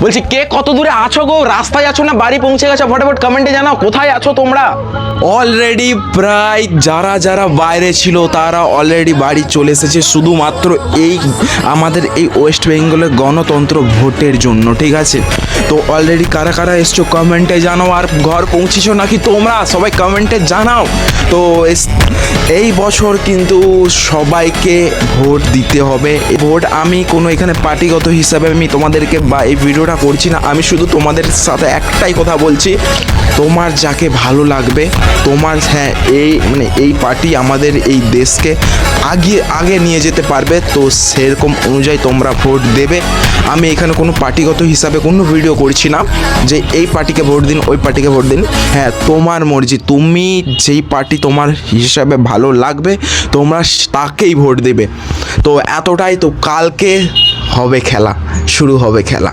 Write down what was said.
বলছি কে কত দূরে আছো গো? রাস্তায় আছো না বাড়ি পৌঁছে গেছো? ফটাফট কমেন্টে জানাও কোথায় আছো তোমরা। অলরেডি প্রায় যারা যারা বাইরে ছিল তারা অলরেডি বাড়ি চলে এসেছে, শুধুমাত্র এই আমাদের এই ওয়েস্ট বেঙ্গলের গণতন্ত্র ভোটের জন্য, ঠিক আছে? তো অলরেডি কারা কারা এসছো কমেন্টে জানাও, আর ঘর পৌঁছেছো নাকি তোমরা সবাই কমেন্টে জানাও। তো এই বছর কিন্তু সবাইকে ভোট দিতে হবে। ভোট আমি কোনো এখানে পার্টিগত হিসাবে আমি তোমাদেরকে বা এই ভিডিওটা করছি না, আমি শুধু তোমাদের সাথে একটাই কথা বলছি, তোমার যাকে ভালো লাগবে, তোমার হ্যাঁ এই মানে এই পার্টি আমাদের এই দেশকে আগে নিয়ে যেতে পারবে, তো সেরকম অনুযায়ী তোমরা ভোট দেবে। আমি এখানে কোনো পার্টিগত হিসাবে কোনো ভিডিও করছি না যে এই পার্টিকে ভোট দিন ওই পার্টিকে ভোট দিন। হ্যাঁ, তোমার মর্জি, তুমি যেই পার্টি তোমার হিসাবে ভালো লাগবে তোমরা তাকেই ভোট দেবে। তো এতটাই। তো কালকে হবে খেলা, শুরু হবে খেলা।